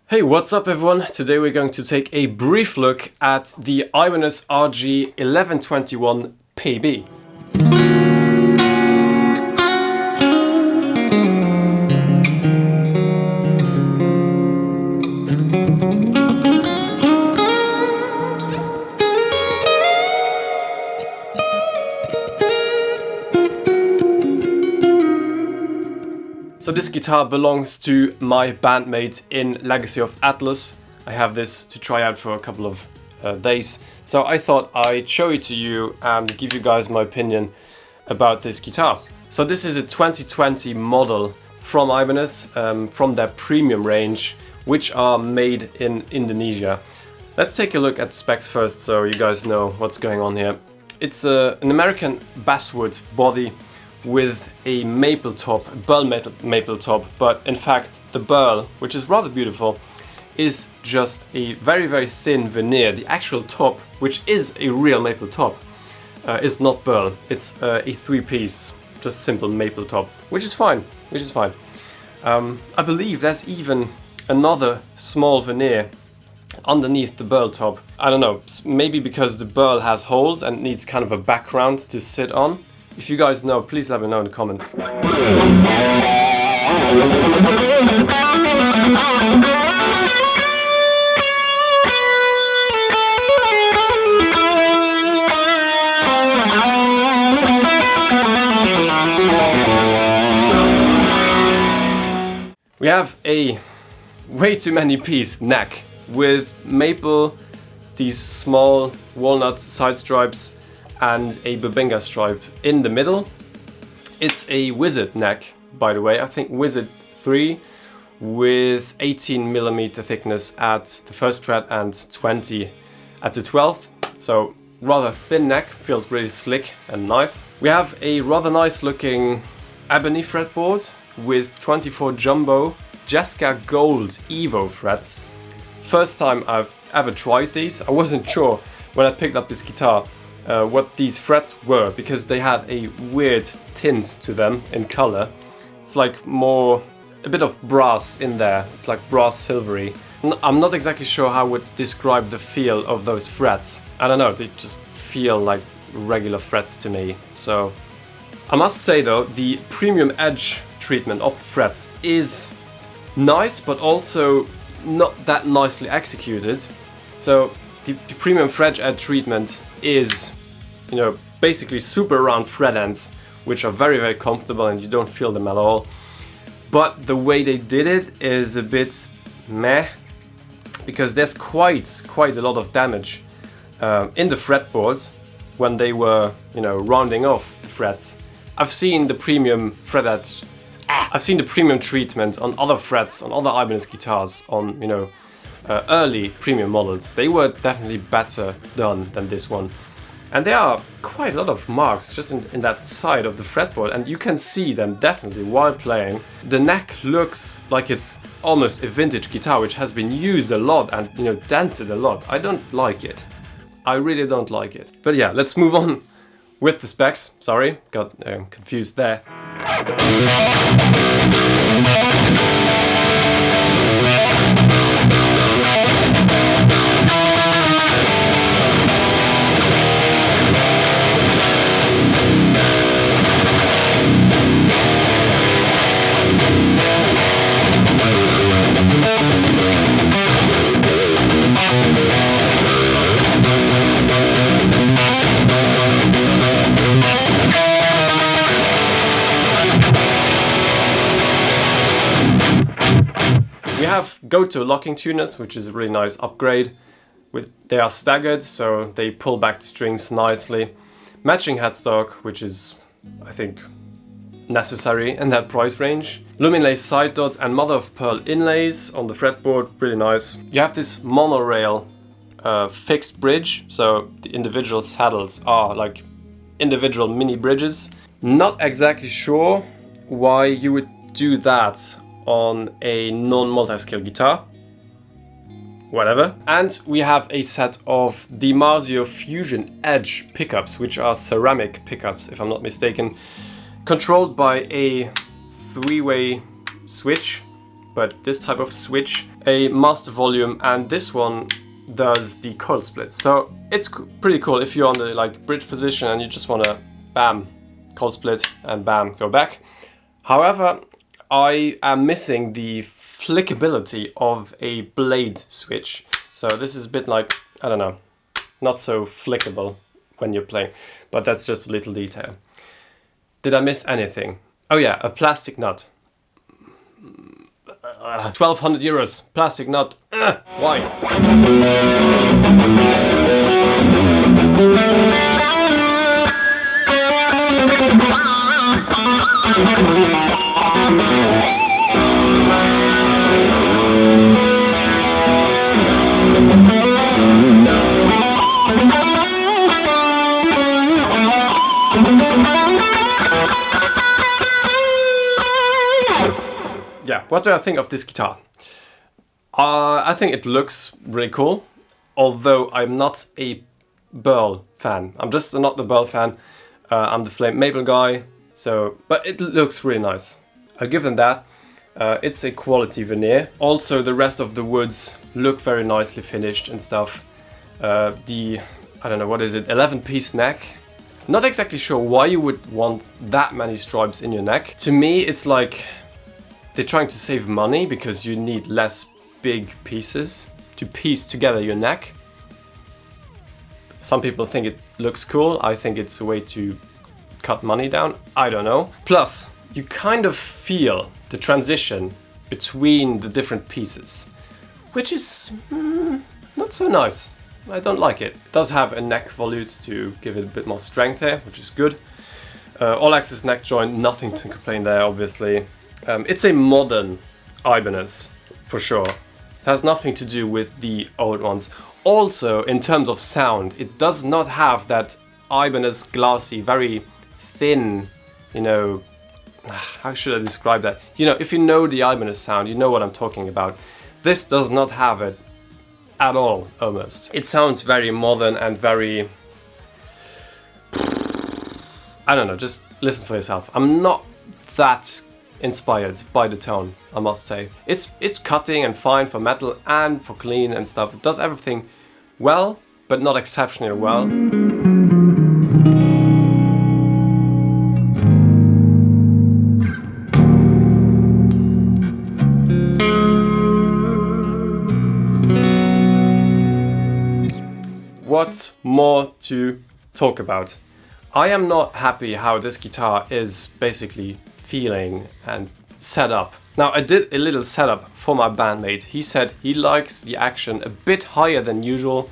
Hey, what's up everyone? Today we're going to take a brief look at the Ibanez RG1121-PB. So this guitar belongs to my bandmate in Legacy of Atlas. I have this to try out for a couple of days. So I thought I'd show it to you and give you guys my opinion about this guitar. So this is a 2020 model from Ibanez, from their premium range, which are made in Indonesia. Let's take a look at the specs first so you guys know what's going on here. It's an American basswood body with a maple top, burl maple top, but in fact the burl, which is rather beautiful, is just a very thin veneer. The actual top, which is a real maple top, is not burl. It's a three-piece, just simple maple top, which is fine. I believe there's even another small veneer underneath the burl top. I don't know, maybe because the burl has holes and needs kind of a background to sit on. If you guys know, please let me know in the comments. We have a way too many piece neck with maple, these small walnut side stripes, and a Bubinga stripe in the middle. It's a Wizard neck, by the way. I think Wizard 3 with 18mm thickness at the first fret and 20 at the 12th. So rather thin neck, feels really slick and nice. We have a rather nice looking ebony fretboard with 24 jumbo Jessica Gold Evo frets. First time I've ever tried these. I wasn't sure when I picked up this guitar what these frets were, because they had a weird tint to them in color. It's like a bit of brass in there. It's like brass silvery. I'm not exactly sure how I would describe the feel of those frets. I don't know, they just feel like regular frets to me. So I must say though, the premium edge treatment of the frets is nice, but also not that nicely executed. So the premium fret edge treatment is, you know, basically super round fret ends, which are very comfortable and you don't feel them at all. But the way they did it is a bit meh, because there's quite a lot of damage in the fretboards when they were, you know, rounding off the frets. I've seen the premium fret edge, I've seen the premium treatment on other frets, on other Ibanez guitars, on, you know, early premium models. They were definitely better done than this one. And there are quite a lot of marks just in that side of the fretboard, and you can see them definitely while playing. The neck looks like it's almost a vintage guitar, which has been used a lot and, you know, dented a lot. I don't like it. I really don't like it. But yeah, let's move on with the specs. Sorry, got confused there. We have go-to locking tuners, which is a really nice upgrade. They are staggered, so they pull back the strings nicely. Matching headstock, which is, I think, necessary in that price range. Luminlay side dots and mother of pearl inlays on the fretboard, really nice. You have this monorail fixed bridge, so the individual saddles are like individual mini bridges. Not exactly sure why you would do that on a non-multi-scale guitar. Whatever. And we have a set of DiMarzio Fusion Edge pickups, which are ceramic pickups, if I'm not mistaken, controlled by a three-way switch, but this type of switch a master volume, and this one does the coil split. So it's pretty cool if you're on the like bridge position and you just want to bam, coil split and bam, go back. However, I am missing the flickability of a blade switch. So this is a bit like, I don't know, not so flickable when you're playing, but that's just a little detail. Did I miss anything? Oh yeah, a plastic nut. 1,200 euros, plastic nut. Why? Yeah, what do I think of this guitar? I think it looks really cool, although I'm not a Burl fan. I'm just not the Burl fan. I'm the flame maple guy, so, but it looks really nice. I'll give them that. It's a quality veneer. Also, the rest of the woods look very nicely finished and stuff. I don't know, what is it, 11-piece neck? Not exactly sure why you would want that many stripes in your neck. To me, it's like they're trying to save money because you need less big pieces to piece together your neck. Some people think it looks cool. I think it's a way to cut money down. I don't know. Plus, you kind of feel the transition between the different pieces, which is not so nice. I don't like it. It does have a neck volute to give it a bit more strength here, which is good. All-axis neck joint, nothing to complain there, obviously. It's a modern Ibanez, for sure. It has nothing to do with the old ones. Also, in terms of sound, it does not have that Ibanez glassy, very thin, you know, how should I describe that? You know, if you know the Ibanez sound, you know what I'm talking about. This does not have it at all, almost. It sounds very modern and very, I don't know, just listen for yourself. I'm not that inspired by the tone, I must say. It's cutting and fine for metal and for clean and stuff. It does everything well, but not exceptionally well. What more to talk about? I am not happy how this guitar is basically feeling and set up. Now, I did a little setup for my bandmate. He said he likes the action a bit higher than usual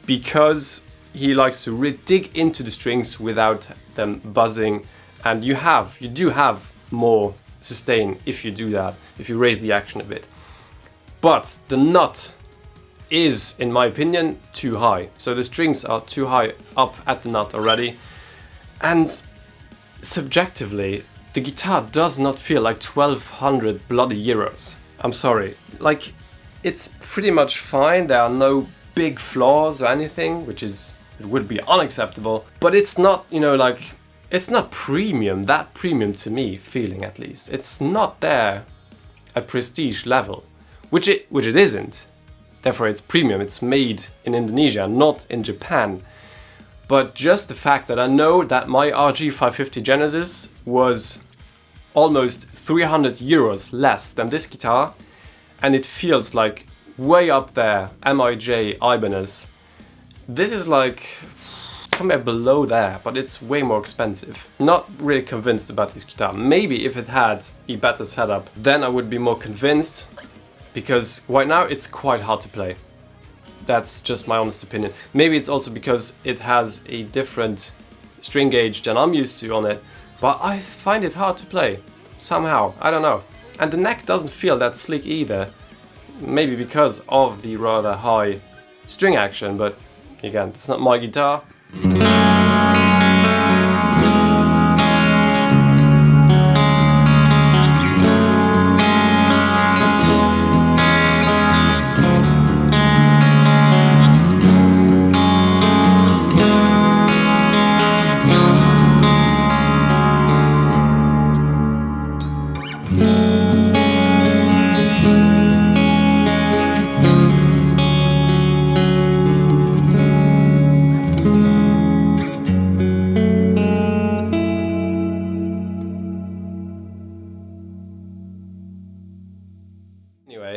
because he likes to dig into the strings without them buzzing, and you do have more sustain if you do that, if you raise the action a bit. But the nut is, in my opinion, too high. So the strings are too high up at the nut already, and subjectively the guitar does not feel like 1,200 bloody euros. I'm sorry. Like, it's pretty much fine. There are no big flaws or anything, it would be unacceptable. But it's not, you know, like, it's not premium, that premium to me, feeling at least. It's not there at prestige level, which it isn't. Therefore it's premium, it's made in Indonesia, not in Japan. But just the fact that I know that my RG550 Genesis was almost 300 euros less than this guitar, and it feels like way up there, MIJ, Ibanez. This is like somewhere below there, but it's way more expensive. Not really convinced about this guitar. Maybe if it had a better setup, then I would be more convinced, because right now it's quite hard to play. That's just my honest opinion. Maybe it's also because it has a different string gauge than I'm used to on it, but I find it hard to play somehow. I don't know. And the neck doesn't feel that slick either. Maybe because of the rather high string action, but again, it's not my guitar.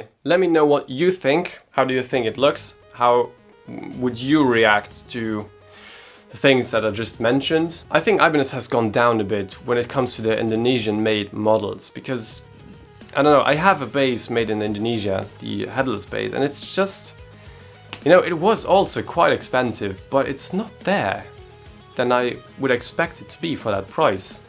anyway, let me know what you think. How do you think it looks? How would you react to the things that I just mentioned? I think Ibanez has gone down a bit when it comes to the Indonesian-made models, because, I don't know, I have a base made in Indonesia, the headless base, and it's just, you know, it was also quite expensive, but it's not there than I would expect it to be for that price.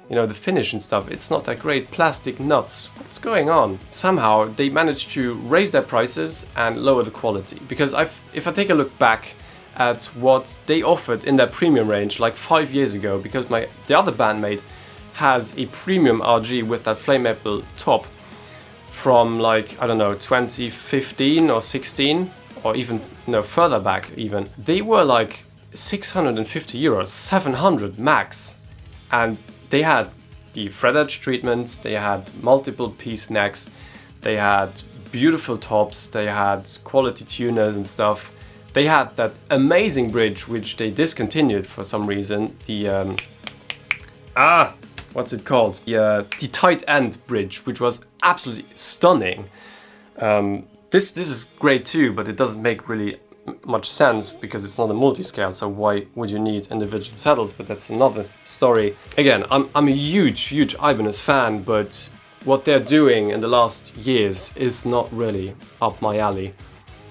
You know, the finish and stuff, it's not that great. Plastic nuts, what's going on? Somehow they managed to raise their prices and lower the quality. Because if I take a look back at what they offered in their premium range like 5 years ago, because the other bandmate has a premium RG with that flame maple top from like, I don't know, 2015 or 16, or even, you know, further back even. They were like 650 euros, 700 max, and they had the fret edge treatment, they had multiple piece necks, they had beautiful tops, they had quality tuners and stuff. They had that amazing bridge which they discontinued for some reason, the what's it called? The tight end bridge, which was absolutely stunning. This is great too, but it doesn't make really much sense because it's not a multi-scale, so why would you need individual saddles? But that's another story. Again, I'm a huge Ibanez fan, but what they're doing in the last years is not really up my alley.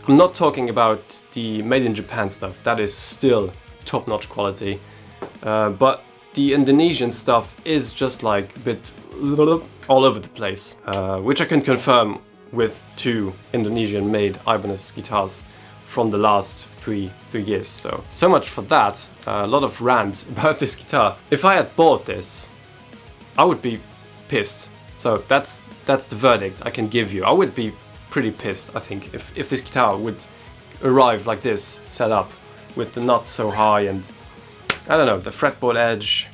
I'm not talking about the made in Japan stuff, that is still top-notch quality, but the Indonesian stuff is just like a bit all over the place, which I can confirm with 2 Indonesian-made Ibanez guitars from the last three years. So much for that. A lot of rant about this guitar. If I had bought this, I would be pissed. So that's the verdict I can give you. I would be pretty pissed, I think, if this guitar would arrive like this, set up with the nuts so high and, I don't know, the fretboard edge.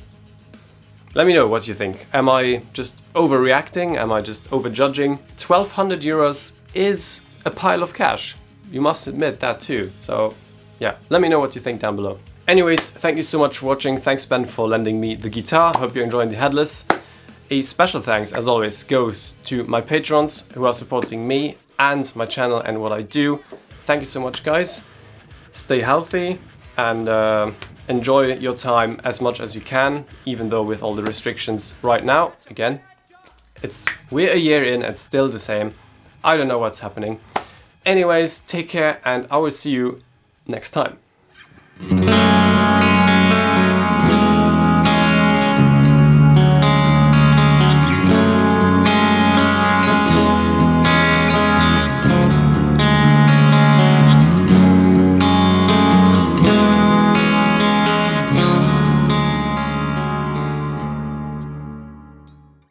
Let me know what you think. Am I just overreacting? Am I just overjudging? 1,200 euros is a pile of cash. You must admit that too. So yeah, let me know what you think down below. Anyways, thank you so much for watching. Thanks Ben for lending me the guitar. Hope you're enjoying the headless. A special thanks, as always, goes to my patrons who are supporting me and my channel and what I do. Thank you so much, guys. Stay healthy and enjoy your time as much as you can, even though with all the restrictions right now. Again, we're a year in and still the same. I don't know what's happening. Anyways, take care and I will see you next time.